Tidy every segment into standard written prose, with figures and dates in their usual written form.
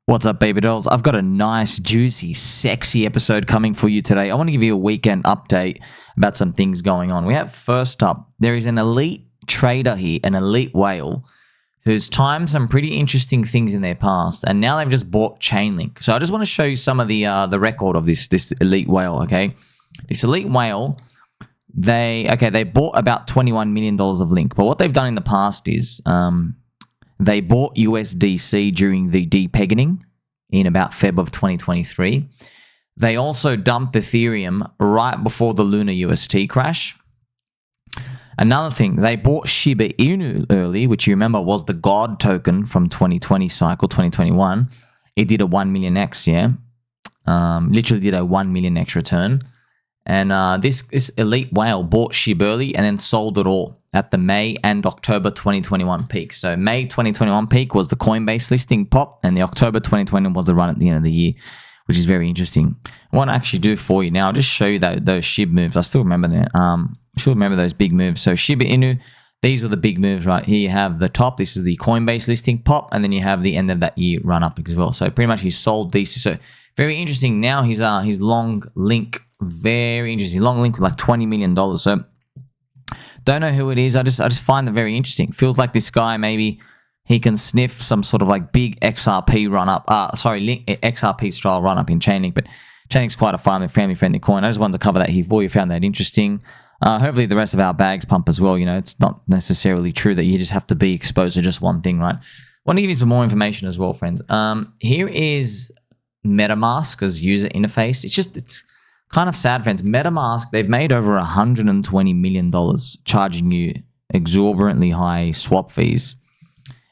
What's up, baby dolls? I've got a nice, juicy, sexy episode coming for you today. I want to give you a weekend update about some things going on. We have, first up, there is an elite trader here, an elite whale, who's timed some pretty interesting things in their past, and now they've just bought ChainLink. So I just want to show you some of the record of this elite whale, okay? This elite whale, they bought about $21 million of Link, but what they've done in the past is they bought USDC during the depegging in about Feb of 2023. They also dumped Ethereum right before the Luna UST crash. Another thing, they bought Shiba Inu early, which you remember was the God token from 2020 cycle, 2021. It did a 1 million X, yeah. Literally did a 1 million X return. And this elite whale bought SHIB early and then sold it all at the May and October 2021 peak. So May 2021 peak was the Coinbase listing pop, and the October 2020 was the run at the end of the year, which is very interesting. I want to actually do for you now, I'll just show you those SHIB moves. I still remember that. I still remember those big moves. So Shiba Inu, these were the big moves, right? Here you have the top. This is the Coinbase listing pop, and then you have the end of that year run up as well. So pretty much he sold these. So very interesting. Now he's long Link. Very interesting. Long Link with like $20 million. So don't know who it is. I just find it very interesting. Feels like this guy, maybe he can sniff some sort of like big XRP run up. XRP style run up in ChainLink. But ChainLink's quite a family friendly coin. I just wanted to cover that here for you. Found that interesting. Hopefully the rest of our bags pump as well. You know, it's not necessarily true that you just have to be exposed to just one thing, right? Want to give you some more information as well, friends. Here is MetaMask's user interface. It's kind of sad, friends. MetaMask, they've made over $120 million charging you exorbitantly high swap fees.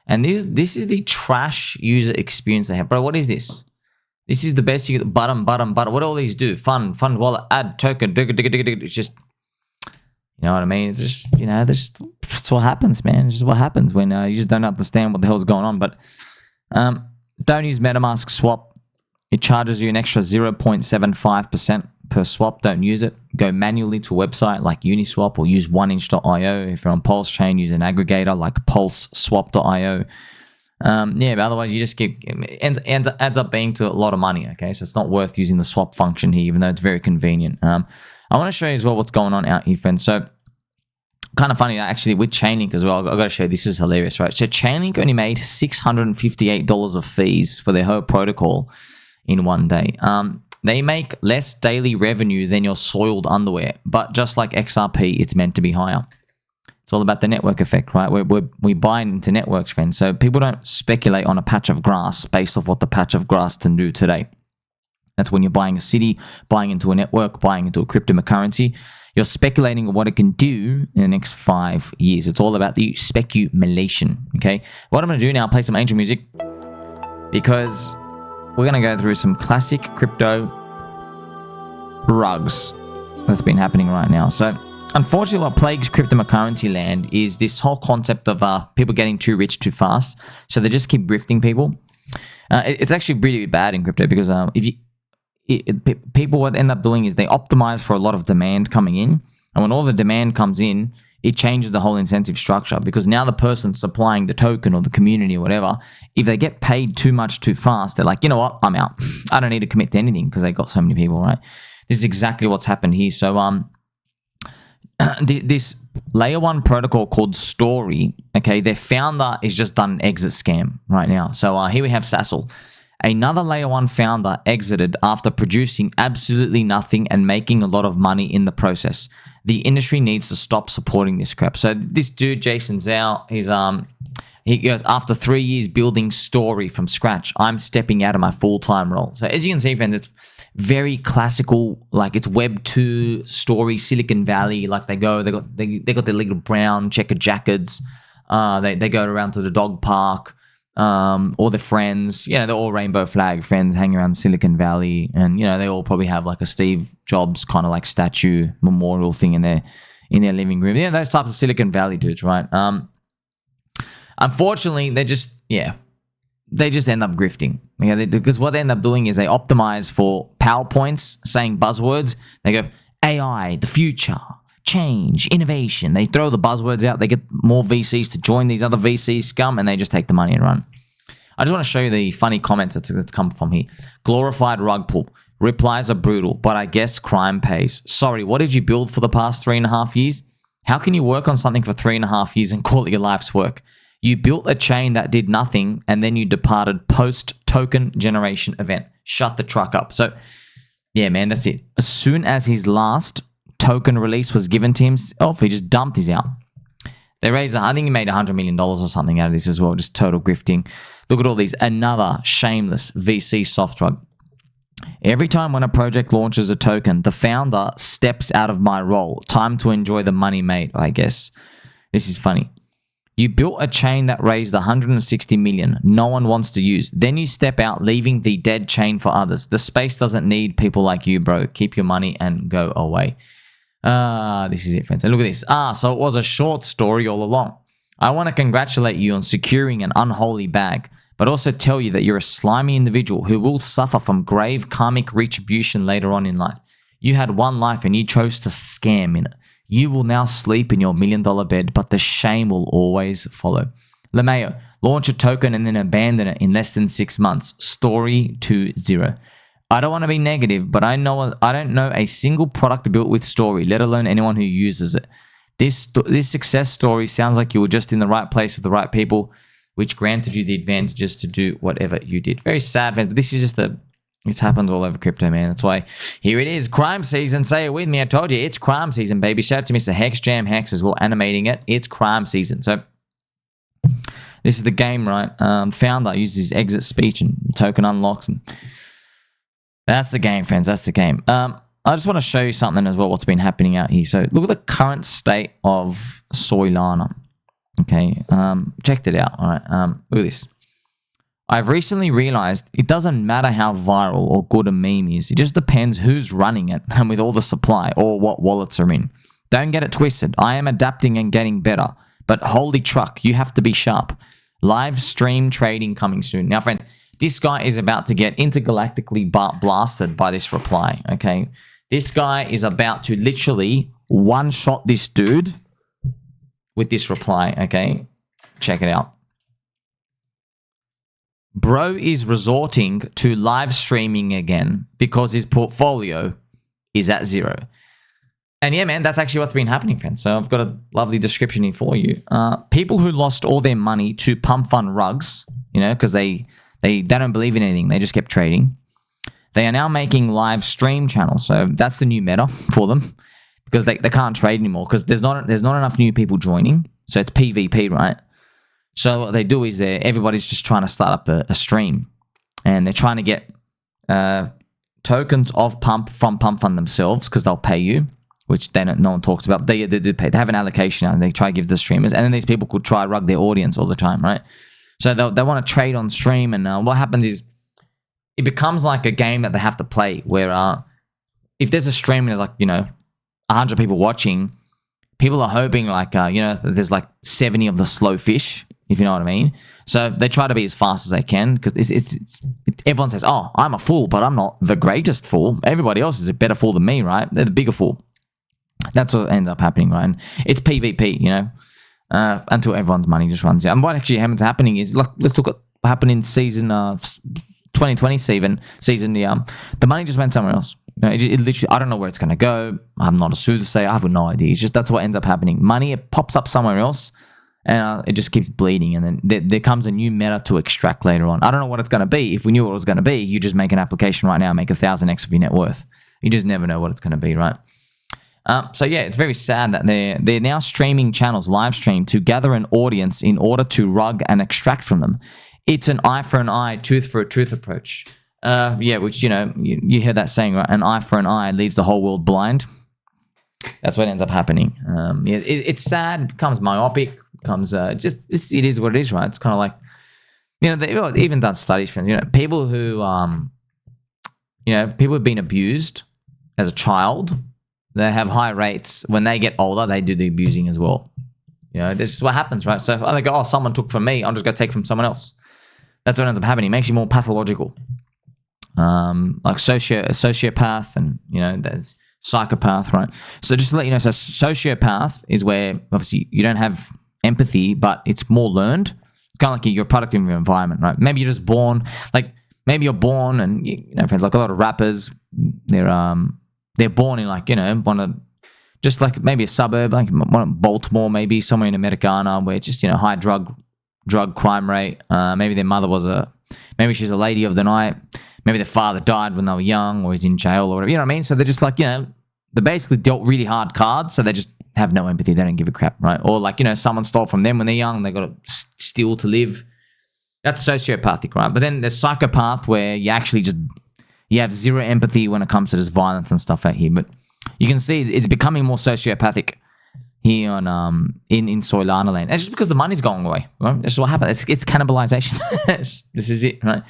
And this is the trash user experience they have. Bro, what is this? This is the best you get. Button. What do all these do? Fund wallet, add token. It's just, you know what I mean? It's just, you know, that's what happens, man. It's just what happens when you just don't understand what the hell's going on. But don't use MetaMask SWAP. It charges you an extra 0.75% per swap. Don't use it. Go manually to a website like Uniswap or use oneinch.io. If you're on Pulse Chain, use an aggregator like pulseswap.io. Yeah, but otherwise you just adds up being to a lot of money, okay? So it's not worth using the swap function here, even though it's very convenient. I want to show you as well what's going on out here, friends. So kind of funny, actually, with ChainLink as well. I've got to show you, this is hilarious, right? So ChainLink only made $658 of fees for their whole protocol in one day. They make less daily revenue than your soiled underwear, but just like XRP, it's meant to be higher. It's all about the network effect, right? We buy into networks, friends. So people don't speculate on a patch of grass based off what the patch of grass can do today. That's when you're buying a city, buying into a network, buying into a cryptocurrency. You're speculating on what it can do in the next 5 years. It's all about the speculation, okay? What I'm going to do now, play some angel music, because we're going to go through some classic crypto rugs that's been happening right now. So unfortunately, what plagues cryptocurrency land is this whole concept of people getting too rich too fast. So they just keep grifting people. It's actually really bad in crypto because people what end up doing is they optimize for a lot of demand coming in. And when all the demand comes in, it changes the whole incentive structure, because now the person supplying the token or the community or whatever, if they get paid too much too fast, they're like, you know what, I'm out. I don't need to commit to anything because they got so many people, right? This is exactly what's happened here. So this layer 1 protocol called Story, okay, their founder is just done an exit scam right now. So here we have Sassel. Another layer 1 founder exited after producing absolutely nothing and making a lot of money in the process. The industry needs to stop supporting this crap. So this dude, Jason Zhao, he goes, after 3 years building Story from scratch, I'm stepping out of my full-time role. So as you can see, friends, it's very classical, like it's Web 2 Story, Silicon Valley. Like they got their little brown checkered jackets. They go around to the dog park. All their friends, you know, they're all rainbow flag friends hanging around Silicon Valley, and you know, they all probably have like a Steve Jobs kind of like statue memorial thing in their living room. Yeah, those types of Silicon Valley dudes, right? Unfortunately, they just end up grifting. Yeah, because what they end up doing is they optimize for PowerPoints saying buzzwords. They go AI, the future, change, innovation. They throw the buzzwords out. They get more VCs to join these other VCs, Scum, and they just take the money and run. I just want to show you the funny comments that's come from here. Glorified rug pull. Replies are brutal, but I guess crime pays. Sorry, what did you build for the past 3.5 years? How can you work on something for 3.5 years and call it your life's work? You built a chain that did nothing, and then you departed post-token generation event. Shut the truck up. So, yeah, man, that's it. As soon as his last token release was given to himself, he just dumped his out. They raised, I think he made $100 million or something out of this as well, just total grifting. Look at all these. Another shameless VC soft drug. Every time when a project launches a token, the founder steps out of my role. Time to enjoy the money made, I guess. This is funny. You built a chain that raised 160 million. No one wants to use. Then you step out, leaving the dead chain for others. The space doesn't need people like you, bro. Keep your money and go away. This is it, friends. And look at this. So it was a short story all along. I want to congratulate you on securing an unholy bag, but also tell you that you're a slimy individual who will suffer from grave karmic retribution later on in life. You had one life and you chose to scam in it. You will now sleep in your $1 million bed, but the shame will always follow. LeMayo, launch a token and then abandon it in less than 6 months. Story 2.0. I don't want to be negative, but I don't know a single product built with story, let alone anyone who uses it. This success story sounds like you were just in the right place with the right people, which granted you the advantages to do whatever you did. Very sad, but this is just it's happened all over crypto, man. That's why here it is, crime season. Say it with me. I told you, it's crime season, baby. Shout out to Mr. Hexjam Hex as well, animating it. It's crime season. So this is the game, right? Founder uses his exit speech and token unlocks, and that's the game, friends. That's the game. I just want to show you something as well, what's been happening out here. So look at the current state of Soylana. Okay, checked it out. All right, look at this. I've recently realized it doesn't matter how viral or good a meme is. It just depends who's running it and with all the supply or what wallets are in. Don't get it twisted. I am adapting and getting better. But holy truck, you have to be sharp. Live stream trading coming soon. Now, friends, this guy is about to get intergalactically blasted by this reply, okay? This guy is about to literally one-shot this dude with this reply, okay? Check it out. Bro is resorting to live streaming again because his portfolio is at 0. And yeah, man, that's actually what's been happening, friends. So I've got a lovely description here for you. People who lost all their money to pump fund rugs, you know, because they don't believe in anything. They just kept trading. They are now making live stream channels. So that's the new meta for them because they can't trade anymore because there's not enough new people joining. So it's PvP, right? So what they do is everybody's just trying to start up a stream, and they're trying to get tokens of Pump from Pump Fund themselves because they'll pay you, which no one talks about. They do pay. They have an allocation and they try to give the streamers, and then these people could try rug their audience all the time, right? So they want to trade on stream, and what happens is it becomes like a game that they have to play where if there's a stream and there's like 100 people watching, people are hoping there's like 70 of the slow fish. If you know what I mean. So they try to be as fast as they can because everyone says, oh, I'm a fool, but I'm not the greatest fool. Everybody else is a better fool than me, right? They're the bigger fool. That's what ends up happening, right? And it's PvP, until everyone's money just runs out. And what actually happening is, let's look at what happened in season 2020 season. The money just went somewhere else. It literally, I don't know where it's going to go. I'm not a soothsayer. I have no idea. It's just that's what ends up happening. Money, it pops up somewhere else. And it just keeps bleeding, and then there comes a new meta to extract later on. I don't know what it's going to be. If we knew what it was going to be, you just make an application right now, make 1,000x of your net worth. You just never know what it's going to be, right? So yeah, it's very sad that they're now streaming channels, live stream, to gather an audience in order to rug and extract from them. It's an eye for an eye, tooth for a tooth approach. Which you hear that saying, right? An eye for an eye leaves the whole world blind. That's what ends up happening. It's sad. It becomes myopic. It is what it is, right? It's kind of like, they've even done studies, friends. People who people who've been abused as a child, they have high rates. When they get older, they do the abusing as well. This is what happens, right? So they go, oh, someone took from me, I'm just going to take from someone else. That's what ends up happening. It makes you more pathological. Like sociopath and, there's psychopath, right? So just to let you know, so sociopath is where obviously you don't have empathy, but it's more learned. kind of like you're a product of your environment, right? Maybe you're just born, like maybe you're born and, you know, friends, like a lot of rappers, they're born in like, you know, just like maybe a suburb, like Baltimore, maybe somewhere in Americana where it's just, you know, high drug crime rate. Maybe their mother maybe she's a lady of the night. Maybe their father died when they were young or he's in jail or whatever. You know what I mean? So they're just like, you know, they basically dealt really hard cards. So they just have no empathy. They don't give a crap, right? Or like, you know, someone stole from them when they're young. They got to steal to live. That's sociopathic, right? But then there's psychopath where you actually you have zero empathy when it comes to this violence and stuff out here. But you can see it's becoming more sociopathic here on in Soylana land. It's just because the money's going away, right? That's what happened. It's cannibalization. This is it, right?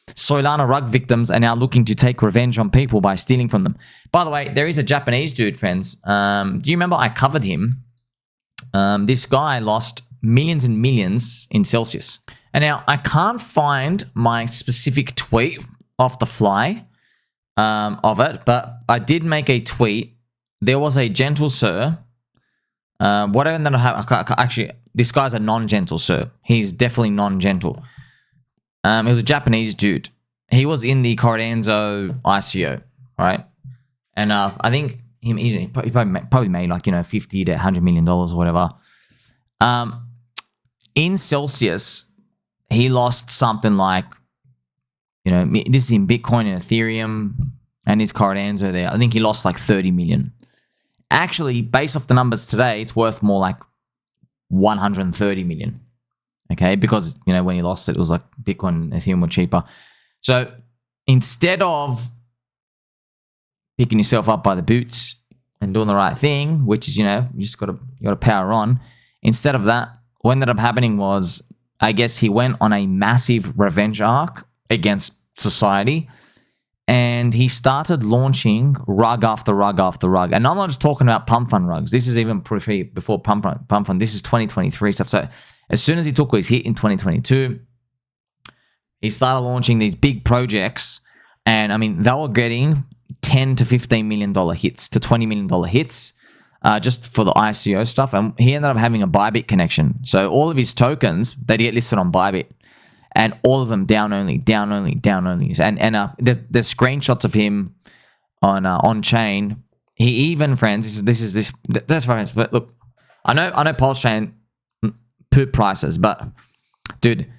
Soylana rug victims are now looking to take revenge on people by stealing from them. By the way, there is a Japanese dude, friends. Do you remember I covered him? This guy lost millions and millions in Celsius. And now I can't find my specific tweet off the fly of it, but I did make a tweet. There was a gentle sir. What ended up happening? Actually, this guy's a non-gentle sir. He's definitely non-gentle. He was a Japanese dude. He was in the Cardanzo ICO, right? And I think he probably made like, you know, $50 to $100 million or whatever. In Celsius, he lost something like, you know, this is in Bitcoin and Ethereum and his Cardanzo there. I think he lost like 30 million. Actually, based off the numbers today, it's worth more like 130 million. Okay, because, you know, when he lost it, it was like Bitcoin and Ethereum were cheaper. So instead of picking yourself up by the boots and doing the right thing, which is, you know, you just got to power on. Instead of that, what ended up happening was, I guess he went on a massive revenge arc against society, and he started launching rug after rug after rug. And I'm not just talking about pump fund rugs. This is even before pump fund. This is 2023 stuff. So as soon as he took his hit in 2022, he started launching these big projects. And I mean, they were getting $10 to $15 million hits to $20 million hits just for the ICO stuff. And he ended up having a Bybit connection. So all of his tokens, they get listed on Bybit. And all of them down only. And there's screenshots of him on chain. He even, friends, that's friends. But look, I know Pulse Chain poop prices, but dude,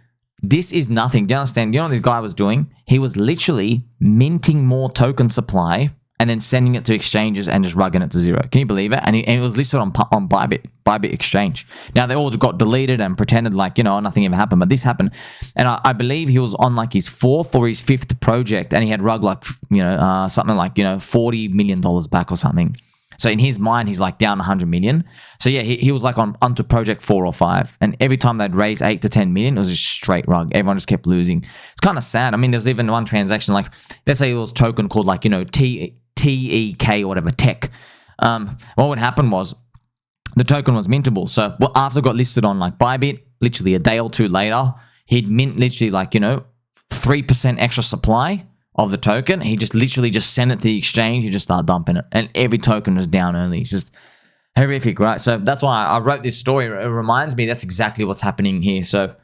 this is nothing. Do you understand? You know what this guy was doing? He was literally minting more token supply and then sending it to exchanges and just rugging it to zero. Can you believe it? And it was listed on Bybit Exchange. Now, they all got deleted and pretended like, you know, nothing ever happened. But this happened. And I believe he was on like his 4th or his 5th project. And he had rug like, you know, something like, you know, $40 million back or something. So in his mind, he's like down 100 million. So yeah, he was like onto project 4 or 5. And every time they'd raise 8 to 10 million, it was just straight rug. Everyone just kept losing. It's kind of sad. I mean, there's even one transaction, like, let's say it was token called like, you know, TEK or whatever, tech. What would happen was the token was mintable. So after it got listed on like Bybit, literally a day or two later, he'd mint literally like, you know, 3% extra supply of the token. He just literally just sent it to the exchange. He just started dumping it. And every token was down only. It's just horrific, right? So that's why I wrote this story. It reminds me that's exactly what's happening here. So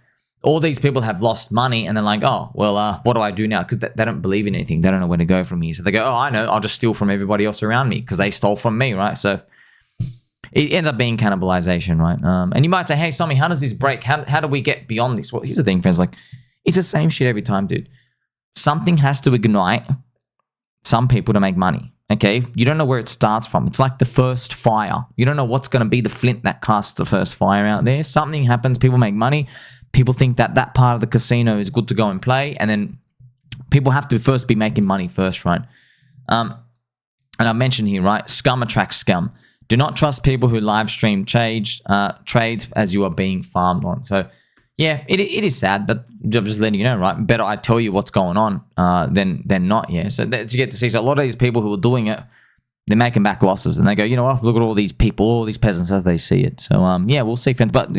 all these people have lost money and they're like, oh, well, what do I do now? Because they don't believe in anything. They don't know where to go from here. So they go, oh, I know. I'll just steal from everybody else around me because they stole from me, right? So it ends up being cannibalization, right? And you might say, hey, Somi, how does this break? How do we get beyond this? Well, here's the thing, friends. Like, it's the same shit every time, dude. Something has to ignite some people to make money, okay? You don't know where it starts from. It's like the first fire. You don't know what's going to be the flint that casts the first fire out there. Something happens. People make money. People think that part of the casino is good to go and play. And then people have to first be making money first, right? And I mentioned here, right? Scum attracts scum. Do not trust people who live stream trades as you are being farmed on. So, yeah, it is sad, but I'm just letting you know, right? Better I tell you what's going on than not, yeah. So that's you get to see. So a lot of these people who are doing it, they're making back losses. And they go, you know what? Look at all these people, all these peasants as they see it. So, yeah, we'll see, friends. But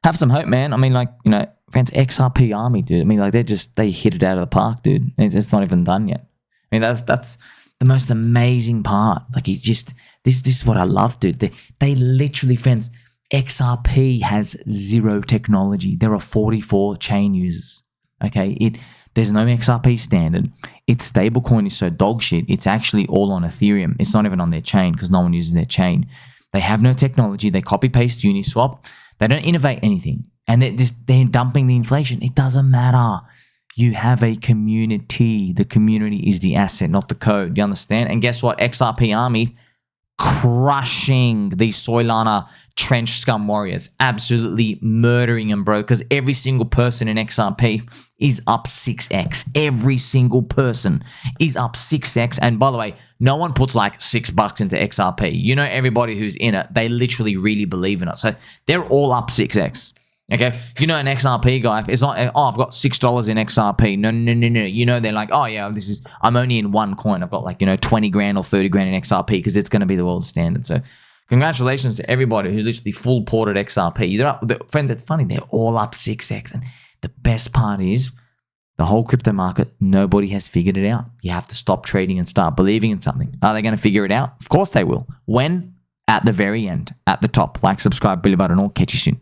have some hope, man. I mean, like, you know, friends, XRP Army, dude. I mean, like, they hit it out of the park, dude. It's not even done yet. I mean, that's the most amazing part. Like, it's just, this is what I love, dude. They literally, friends, XRP has zero technology. There are 44 chain users. Okay, there's no XRP standard. Its stablecoin is so dog shit. It's actually all on Ethereum. It's not even on their chain because no one uses their chain. They have no technology. They copy paste Uniswap. They don't innovate anything, and they're dumping the inflation. It doesn't matter. You have a community. The community is the asset, not the code. Do you understand? And guess what? XRP Army crushing these Soylana Trench Scum warriors, absolutely murdering them, bro, because every single person in XRP is up 6x. Every single person is up 6x. And by the way, no one puts like $6 into XRP. You know, everybody who's in it, they literally really believe in it. So they're all up 6x. Okay, if you know an XRP guy, it's not, oh, I've got $6 in XRP. No. You know, they're like, oh yeah, I'm only in one coin. I've got like, 20 grand or 30 grand in XRP because it's going to be the world standard. So congratulations to everybody who's literally full ported XRP. Friends, it's funny, they're all up 6x. And the best part is the whole crypto market, nobody has figured it out. You have to stop trading and start believing in something. Are they going to figure it out? Of course they will. When? At the very end, at the top. Like, subscribe, Billy Button, all. Catch you soon.